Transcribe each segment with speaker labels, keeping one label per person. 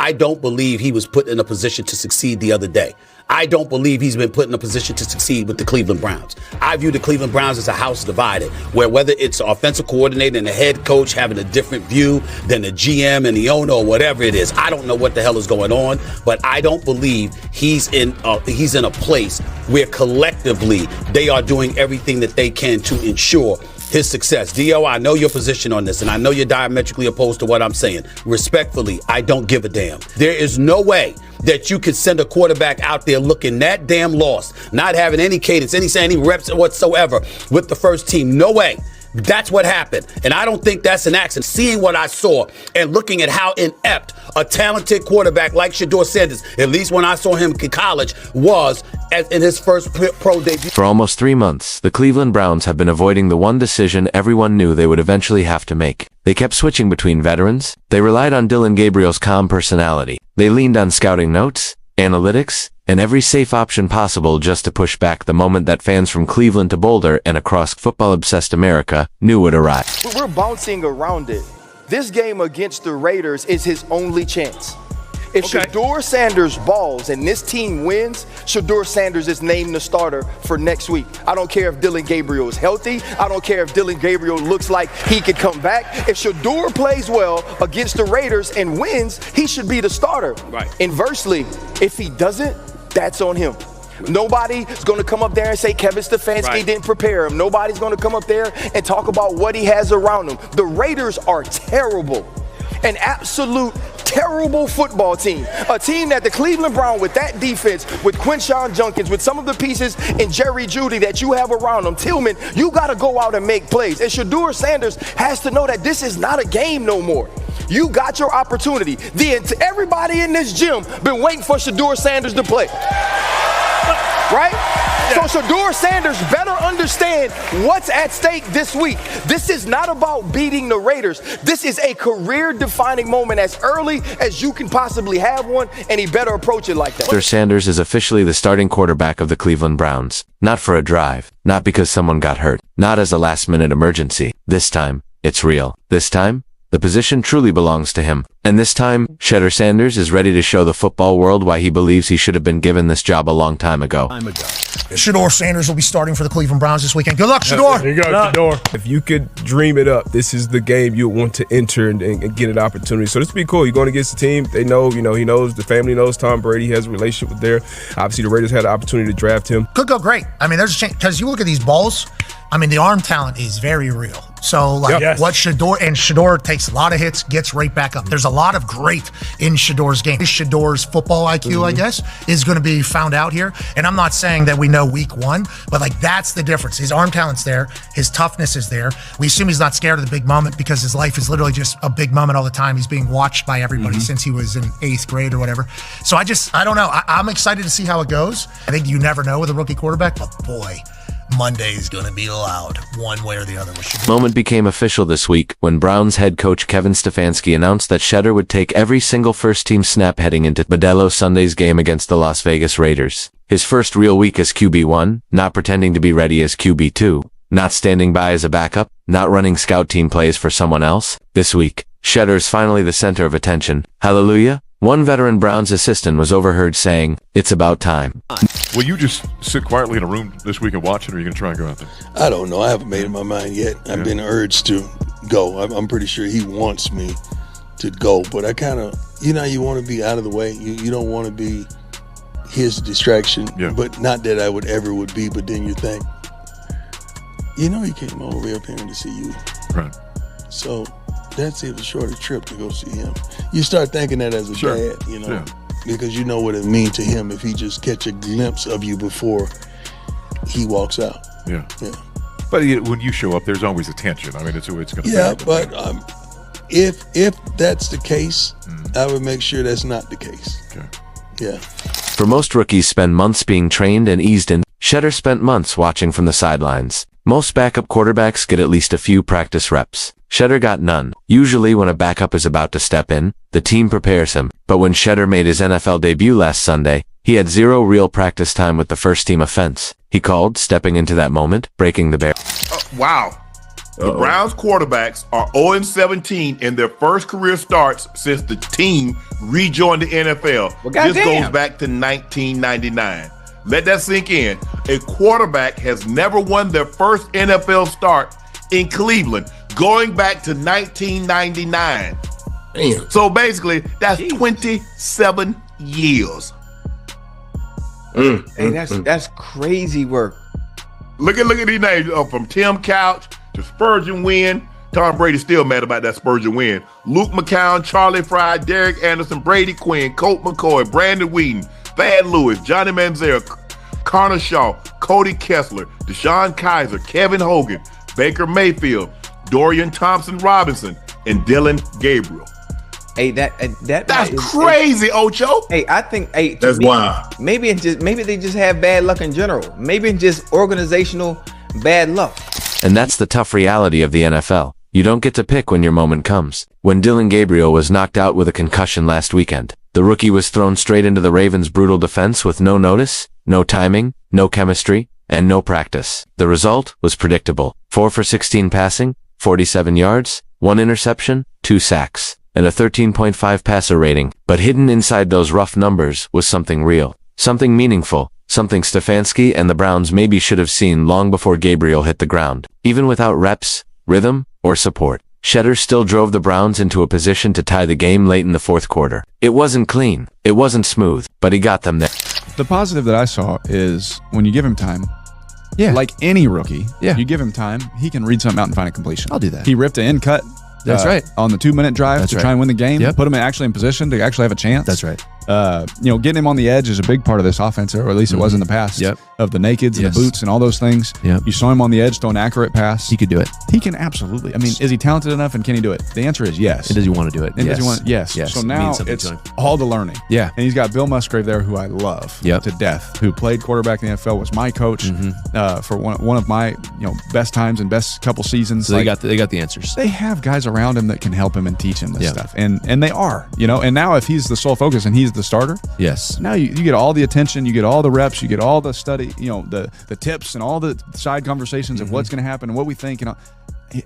Speaker 1: I don't believe he was put in a position to succeed the other day. I don't believe he's been put in a position to succeed with the Cleveland Browns. I view the Cleveland Browns as a house divided, where whether it's an offensive coordinator and the head coach having a different view than the GM and the owner or whatever it is, I don't know what the hell is going on, but I don't believe he's in a place where collectively they are doing everything that they can to ensure his success. Dio, I know your position on this, and I know you're diametrically opposed to what I'm saying. Respectfully, I don't give a damn. There is no way that you could send a quarterback out there looking that damn lost, not having any cadence, any reps whatsoever with the first team. No way. That's what happened. And I don't think that's an accident. Seeing what I saw and looking at how inept a talented quarterback like Shedeur Sanders, at least when I saw him in college, was in his first pro debut.
Speaker 2: For almost 3 months, the Cleveland Browns have been avoiding the one decision everyone knew they would eventually have to make. They kept switching between veterans. They relied on Dillon Gabriel's calm personality. They leaned on scouting notes, analytics, and every safe option possible just to push back the moment that fans from Cleveland to Boulder and across football-obsessed America knew would arrive.
Speaker 3: We're bouncing around it. This game against the Raiders is his only chance. If Shedeur Sanders balls and this team wins, Shedeur Sanders is named the starter for next week. I don't care if Dillon Gabriel is healthy. I don't care if Dillon Gabriel looks like he could come back. If Shedeur plays well against the Raiders and wins, he should be the starter.
Speaker 1: Right.
Speaker 3: Inversely, if he doesn't, that's on him. Nobody's going to come up there and say Kevin Stefanski didn't prepare him. Nobody's going to come up there and talk about what he has around him. The Raiders are terrible. An absolute terrible football team. A team that the Cleveland Browns, with that defense, with Quinshon Judkins, with some of the pieces in Jerry Jeudy that you have around them, Tillman, you got to go out and make plays. And Shedeur Sanders has to know that this is not a game no more. You got your opportunity. Everybody in this gym been waiting for Shedeur Sanders to play. Right? Yeah. So Shedeur Sanders better understand what's at stake this week. This is not about beating the Raiders. This is a career-defining moment as early as you can possibly have one, and he better approach it like that.
Speaker 2: Shedeur Sanders is officially the starting quarterback of the Cleveland Browns. Not for a drive, not because someone got hurt, not as a last-minute emergency. This time, it's real. This time, the position truly belongs to him. And this time, Shedeur Sanders is ready to show the football world why he believes he should have been given this job a long time ago.
Speaker 4: Shedeur Sanders will be starting for the Cleveland Browns this weekend. Good luck, Shedeur.
Speaker 5: There you go, Shedeur. If you could dream it up, this is the game you want to enter and get an opportunity. So this will be cool. You're going against the team. They know, he knows, the family knows Tom Brady. He has a relationship with there. Obviously, the Raiders had the opportunity to draft him.
Speaker 4: Could go great. I mean, there's a chance, because you look at these balls, the arm talent is very real. So, what Shedeur takes a lot of hits, gets right back up. There's a lot of great in Shedeur's game. Shedeur's football IQ, I guess, is going to be found out here. And I'm not saying that we know week one, but that's the difference. His arm talent's there. His toughness is there. We assume he's not scared of the big moment because his life is literally just a big moment all the time. He's being watched by everybody since he was in 8th grade or whatever. So I don't know. I'm excited to see how it goes. I think you never know with a rookie quarterback, but boy, Monday's going to be loud one way or the other.
Speaker 2: Moment became official this week when Browns head coach Kevin Stefanski announced that Shedeur would take every single first-team snap heading into Modelo Sunday's game against the Las Vegas Raiders. His first real week as QB1, not pretending to be ready as QB2, not standing by as a backup, not running scout team plays for someone else. This week, Shedeur's finally the center of attention. Hallelujah. One veteran Browns assistant was overheard saying, "It's about time."
Speaker 6: Will you just sit quietly in a room this week and watch it, or are you going to try and go out there?
Speaker 7: I don't know. I haven't made up my mind yet. I've been urged to go. I'm pretty sure he wants me to go, but I kind of, you want to be out of the way. You don't want to be his distraction, but not that I would be, but then you think, he came all the way up here to see you.
Speaker 6: Right.
Speaker 7: So that's a shorter trip to go see him. You start thinking that as a dad, because you know what it means to him if he just catch a glimpse of you before he walks out.
Speaker 6: Yeah. But when you show up, there's always a tension. It's going to be.
Speaker 7: Yeah, but if that's the case, I would make sure that's not the case.
Speaker 6: Okay.
Speaker 7: Yeah.
Speaker 2: For most rookies spend months being trained and eased in. Shedeur spent months watching from the sidelines. Most backup quarterbacks get at least a few practice reps. Shedeur got none. Usually when a backup is about to step in, the team prepares him. But when Shedeur made his NFL debut last Sunday, he had 0 real practice time with the first-team offense. He called, stepping into that moment, breaking the barrier.
Speaker 8: Wow. The Browns quarterbacks are 0-17 in their first career starts since the team rejoined the NFL. This goes back to 1999. Let that sink in. A quarterback has never won their first NFL start in Cleveland, going back to 1999.
Speaker 9: Damn.
Speaker 8: So basically, that's 27 years.
Speaker 3: Hey, that's crazy work.
Speaker 8: Look at these names from Tim Couch to Spurgeon Wynn. Tom Brady's still mad about that Spurgeon win. Luke McCown, Charlie Fry, Derek Anderson, Brady Quinn, Colt McCoy, Brandon Whedon, Thad Lewis, Johnny Manziel, Connor Shaw, Cody Kessler, Deshaun Kaiser, Kevin Hogan, Baker Mayfield, Dorian Thompson-Robinson, and Dylan Gabriel.
Speaker 3: Hey, that's
Speaker 8: crazy, Ocho.
Speaker 3: Hey, I think
Speaker 9: that's wild.
Speaker 3: Maybe they just have bad luck in general. Maybe it's just organizational bad luck.
Speaker 2: And that's the tough reality of the NFL. You don't get to pick when your moment comes. When Dylan Gabriel was knocked out with a concussion last weekend, the rookie was thrown straight into the Ravens' brutal defense with no notice, no timing, no chemistry, and no practice. The result was predictable. 4 for 16 passing, 47 yards, 1 interception, 2 sacks, and a 13.5 passer rating. But hidden inside those rough numbers was something real, something meaningful, something Stefanski and the Browns maybe should have seen long before Gabriel hit the ground. Even without reps, rhythm, or support, Shedeur still drove the Browns into a position to tie the game late in the fourth quarter. It wasn't clean, it wasn't smooth, but he got them there.
Speaker 10: The positive that I saw is when you give him time, like any rookie, you give him time, he can read something out and find a completion.
Speaker 11: I'll do that.
Speaker 10: He ripped an end cut.
Speaker 11: That's right.
Speaker 10: On the 2-minute drive to try and win the game, put him actually in position to actually have a chance.
Speaker 11: That's right.
Speaker 10: Getting him on the edge is a big part of this offense, or at least it was in the past. Of the nakeds and the boots and all those things. You saw him on the edge, throw an accurate pass.
Speaker 11: He could do it.
Speaker 10: He can absolutely. I mean, is he talented enough and can he do it? The answer is yes.
Speaker 11: And does he want to do it?
Speaker 10: And does he want? Yes. So now it's all the learning.
Speaker 11: Yeah.
Speaker 10: And he's got Bill Musgrave there, who I love to death, who played quarterback in the NFL, was my coach for one of my best times and best couple seasons.
Speaker 11: So they got the answers.
Speaker 10: They have guys around him that can help him and teach him this stuff, and they are, and now if he's the sole focus and he's the starter, now you get all the attention, you get all the reps, you get all the study, the tips and all the side conversations of what's going to happen and what we think,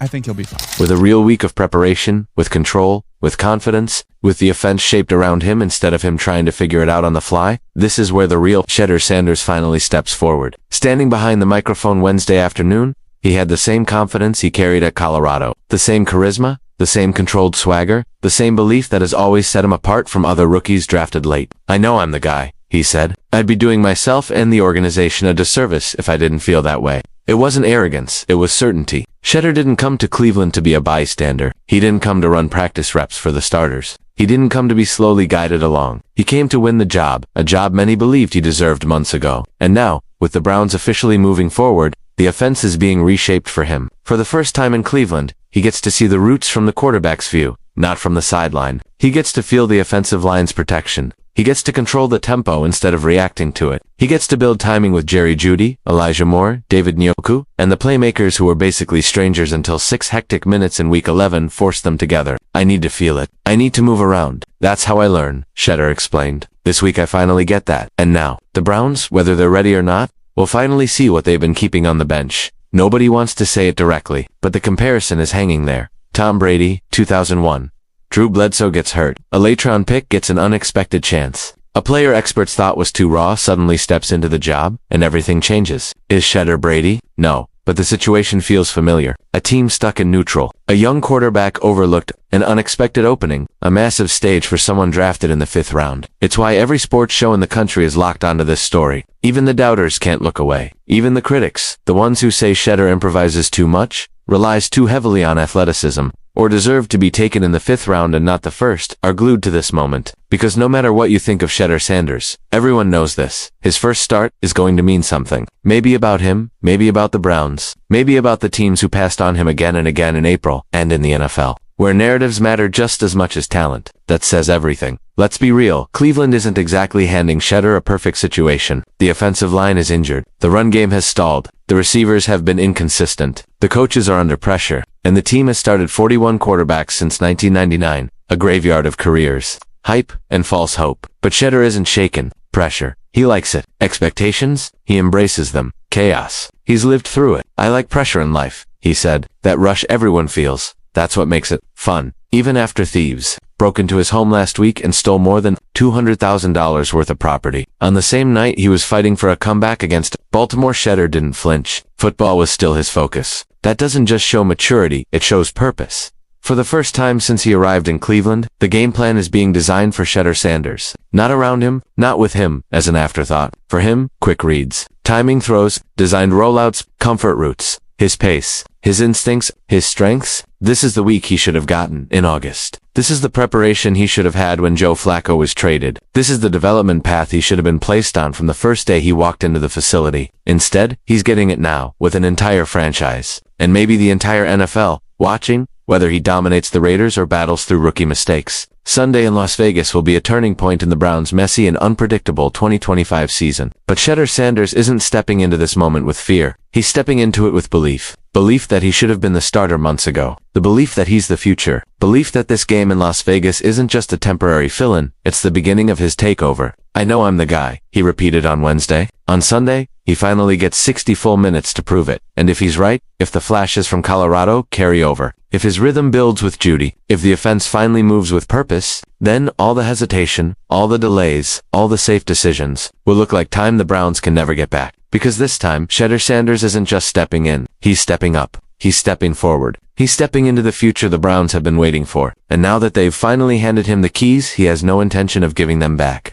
Speaker 10: I think he'll be fine.
Speaker 2: With a real week of preparation, with control, with confidence, with the offense shaped around him instead of him trying to figure it out on the fly, this is where the real Shedeur Sanders finally steps forward. Standing behind the microphone Wednesday afternoon, he had the same confidence he carried at Colorado, the same charisma, the same controlled swagger, the same belief that has always set him apart from other rookies drafted late. "I know I'm the guy," he said. "I'd be doing myself and the organization a disservice if I didn't feel that way." It wasn't arrogance, it was certainty. Shedeur didn't come to Cleveland to be a bystander. He didn't come to run practice reps for the starters. He didn't come to be slowly guided along. He came to win the job, a job many believed he deserved months ago. And now, with the Browns officially moving forward, the offense is being reshaped for him. For the first time in Cleveland, he gets to see the roots from the quarterback's view, not from the sideline. He gets to feel the offensive line's protection. He gets to control the tempo instead of reacting to it. He gets to build timing with Jerry Jeudy, Elijah Moore, David Njoku, and the playmakers who were basically strangers until 6 hectic minutes in Week 11 forced them together. "I need to feel it. I need to move around. That's how I learn," Shedeur explained. "This week I finally get that. And now, the Browns, whether they're ready or not, will finally see what they've been keeping on the bench." Nobody wants to say it directly, but the comparison is hanging there. Tom Brady, 2001. Drew Bledsoe gets hurt. A late-round pick gets an unexpected chance. A player experts thought was too raw suddenly steps into the job, and everything changes. Is Shedeur Brady? No. But the situation feels familiar. A team stuck in neutral. A young quarterback overlooked. An unexpected opening. A massive stage for someone drafted in the 5th round. It's why every sports show in the country is locked onto this story. Even the doubters can't look away. Even the critics, the ones who say Shedeur improvises too much, relies too heavily on athleticism, or deserve to be taken in the 5th round and not the 1st, are glued to this moment. Because no matter what you think of Shedeur Sanders, everyone knows this. His first start is going to mean something. Maybe about him, maybe about the Browns, maybe about the teams who passed on him again and again in April, and in the NFL. Where narratives matter just as much as talent. That says everything. Let's be real, Cleveland isn't exactly handing Shedeur a perfect situation. The offensive line is injured. The run game has stalled. The receivers have been inconsistent. The coaches are under pressure. And the team has started 41 quarterbacks since 1999, a graveyard of careers. Hype and false hope. But Shedeur isn't shaken. Pressure. He likes it. Expectations? He embraces them. Chaos. He's lived through it. I like pressure in life. he said. That rush everyone feels. That's what makes it fun. Even after thieves broke into his home last week and stole more than $200,000 worth of property. On the same night he was fighting for a comeback against Baltimore, Shedeur didn't flinch. Football was still his focus. That doesn't just show maturity, it shows purpose. For the first time since he arrived in Cleveland, the game plan is being designed for Shedeur Sanders. Not around him, not with him, as an afterthought. For him, quick reads, timing throws, designed rollouts, comfort routes. His pace, his instincts, his strengths. This is the week he should have gotten in August. This is the preparation he should have had when Joe Flacco was traded. This is the development path he should have been placed on from the first day he walked into the facility. Instead, he's getting it now, with an entire franchise, and maybe the entire NFL, watching, whether he dominates the Raiders or battles through rookie mistakes. Sunday in Las Vegas will be a turning point in the Browns' messy and unpredictable 2025 season. But Shedeur Sanders isn't stepping into this moment with fear. He's stepping into it with belief. Belief that he should have been the starter months ago. The belief that he's the future. Belief that this game in Las Vegas isn't just a temporary fill-in, it's the beginning of his takeover. I know I'm the guy, he repeated on Wednesday. On Sunday, he finally gets 60 full minutes to prove it. And if he's right, if the flashes from Colorado carry over, if his rhythm builds with Judy, if the offense finally moves with purpose, then all the hesitation, all the delays, all the safe decisions will look like time the Browns can never get back. Because this time, Shedeur Sanders isn't just stepping in, he's stepping up. He's stepping forward. He's stepping into the future the Browns have been waiting for. And now that they've finally handed him the keys, he has no intention of giving them back.